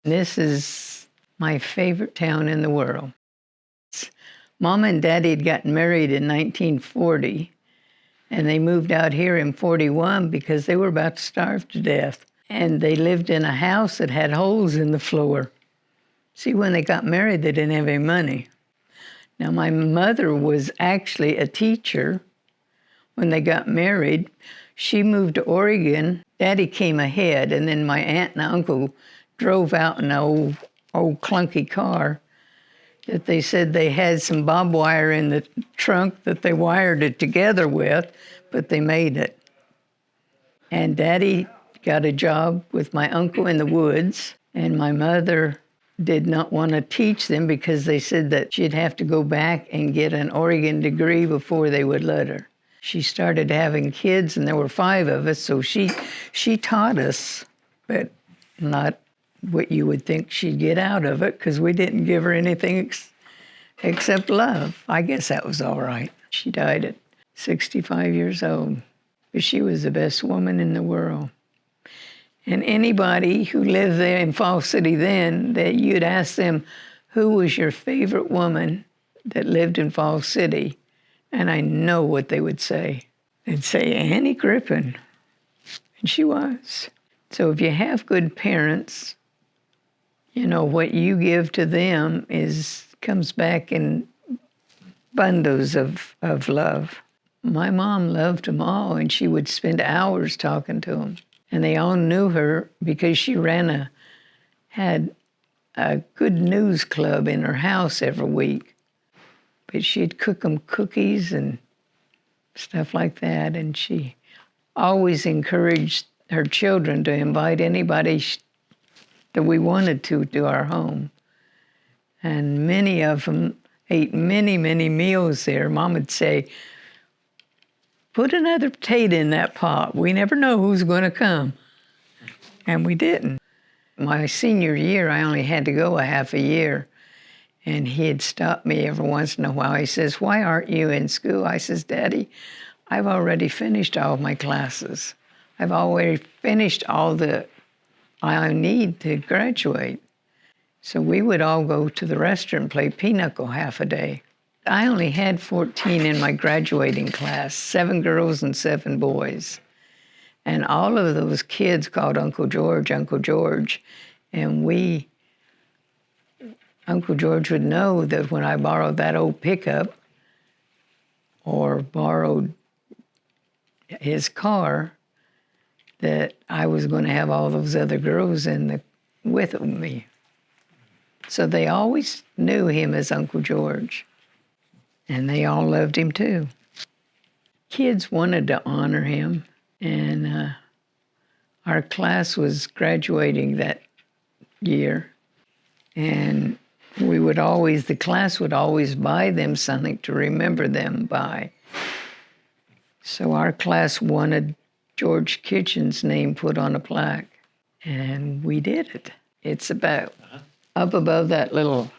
This is my favorite town in the world. Mom and Daddy had gotten married in 1940, and they moved out here in 41 because they were about to starve to death. And they lived in a house that had holes in the floor. See, when they got married, they didn't have any money. Now, my mother was actually a teacher when they got married. She moved to Oregon. Daddy came ahead, and then my aunt and uncle drove out in an old clunky car that they said they had some barbed wire in the trunk that they wired it together with, but they made it. And Daddy got a job with my uncle in the woods, and my mother did not want to teach them because they said that she'd have to go back and get an Oregon degree before they would let her. She started having kids, and there were 5 of us, so she taught us, but not what you would think she'd get out of it, because we didn't give her anything except love. I guess that was all right. She died at 65 years old, but she was the best woman in the world. And anybody who lived there in Falls City then, that you'd ask them, who was your favorite woman that lived in Falls City? And I know what they would say. They'd say, Annie Grippin. And she was. So if you have good parents, you know, what you give to them comes back in bundles of love. My mom loved them all, and she would spend hours talking to them. And they all knew her because she had a good news club in her house every week. But she'd cook them cookies and stuff like that. And she always encouraged her children to invite anybody that we wanted to our home. And many of them ate many, many meals there. Mom would say, put another potato in that pot. We never know who's going to come. And we didn't. My senior year, I only had to go a half a year. And he'd stop me every once in a while. He says, why aren't you in school? I says, Daddy, I've already finished all my classes. I've already finished all that I need to graduate. So we would all go to the restaurant and play pinochle half a day. I only had 14 in my graduating class, 7 girls and 7 boys. And all of those kids called Uncle George. And Uncle George would know that when I borrowed that old pickup or borrowed his car, that I was going to have all those other girls with me. So they always knew him as Uncle George. And they all loved him too. Kids wanted to honor him, and our class was graduating that year. And the class would always buy them something to remember them by. So our class wanted George Kitchin's name put on a plaque, and we did it. It's about up above that little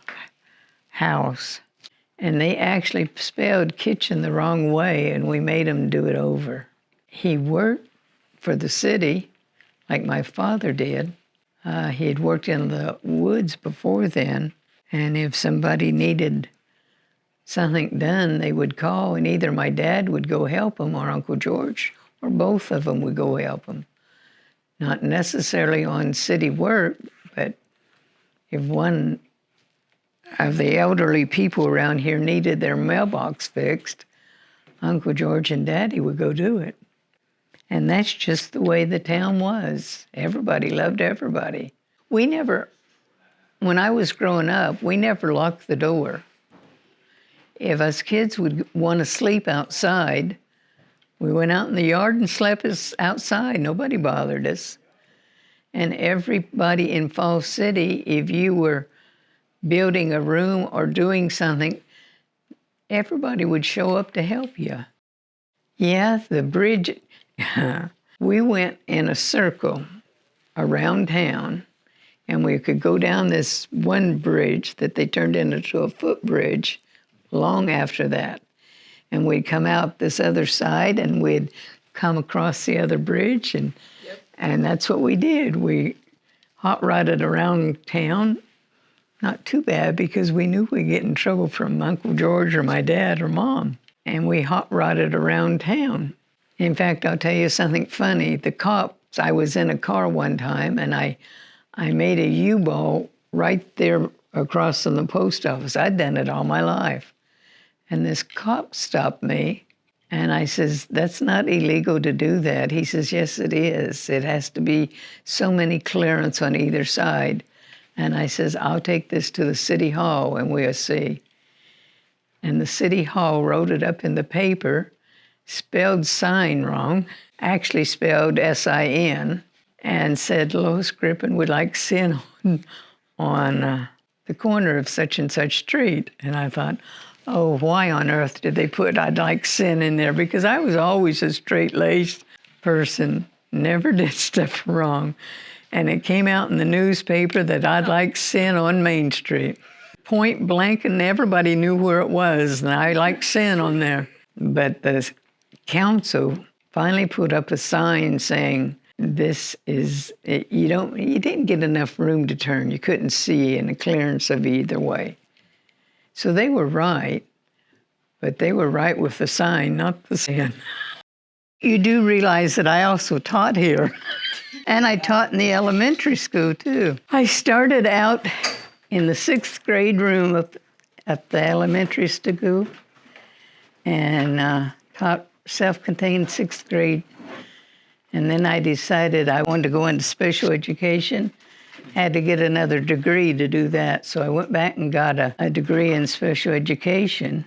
house. And they actually spelled Kitchen the wrong way, and we made him do it over. He worked for the city like my father did. He had worked in the woods before then, and if somebody needed something done, they would call, and either my dad would go help them or Uncle George, or both of them would go help them. Not necessarily on city work, but if one of the elderly people around here needed their mailbox fixed, Uncle George and Daddy would go do it. And that's just the way the town was. Everybody loved everybody. When I was growing up, we never locked the door. If us kids would want to sleep outside, we went out in the yard and slept outside. Nobody bothered us. And everybody in Falls City, if you were building a room or doing something, everybody would show up to help you. Yeah, the bridge, we went in a circle around town, and we could go down this one bridge that they turned into a footbridge long after that. And we'd come out this other side, and we'd come across the other bridge, and that's what we did. We hot rodded around town. Not too bad because we knew we'd get in trouble from Uncle George or my dad or Mom. And we hot rodded around town. In fact, I'll tell you something funny. The cops, I was in a car one time and I made a U-ball right there across from the post office. I'd done it all my life. And this cop stopped me and I says, "That's not illegal to do that." He says, "Yes, it is. It has to be so many clearance on either side." And I says, "I'll take this to the city hall and we'll see." And the city hall wrote it up in the paper, spelled sign wrong, actually spelled S-I-N, and said, "Lois Grippin would like sin on the corner of such and such street." And I thought, oh, why on earth did they put "I'd like sin" in there? Because I was always a straight-laced person, never did stuff wrong. And it came out in the newspaper that I'd like sin on Main Street. Point blank, and everybody knew where it was, and I like sin on there. But the council finally put up a sign saying, "This is, you didn't get enough room to turn. You couldn't see in the clearance of either way." So they were right, but they were right with the sign, not the sin. You do realize that I also taught here, and I taught in the elementary school too. I started out in the 6th grade room at the elementary school and taught self-contained 6th grade. And then I decided I wanted to go into special education. Had to get another degree to do that. So I went back and got a degree in special education.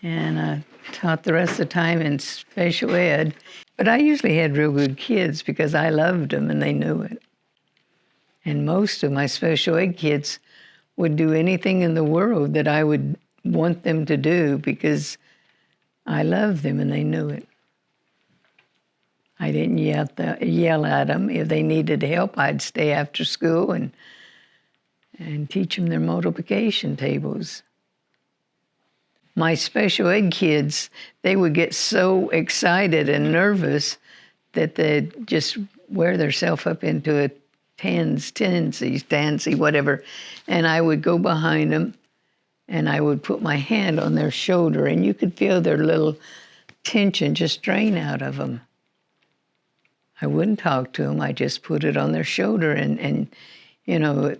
And I taught the rest of the time in special ed. But I usually had real good kids because I loved them and they knew it. And most of my special ed kids would do anything in the world that I would want them to do because I loved them and they knew it. I didn't yell at them. If they needed help, I'd stay after school and teach them their multiplication tables. My special ed kids, they would get so excited and nervous that they'd just wear themselves up into a tansy, whatever. And I would go behind them and I would put my hand on their shoulder and you could feel their little tension just drain out of them. I wouldn't talk to them. I just put it on their shoulder and you know,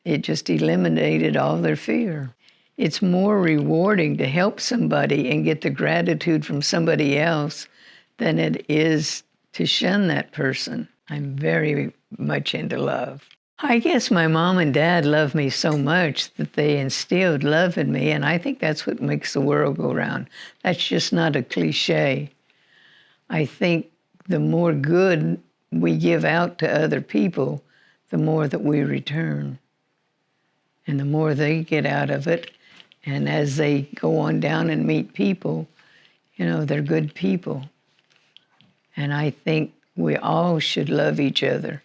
it just eliminated all their fear. It's more rewarding to help somebody and get the gratitude from somebody else than it is to shun that person. I'm very much into love. I guess my mom and dad loved me so much that they instilled love in me, and I think that's what makes the world go round. That's just not a cliche. I think the more good we give out to other people, the more that we return. And the more they get out of it, and as they go on down and meet people, you know, they're good people. And I think we all should love each other.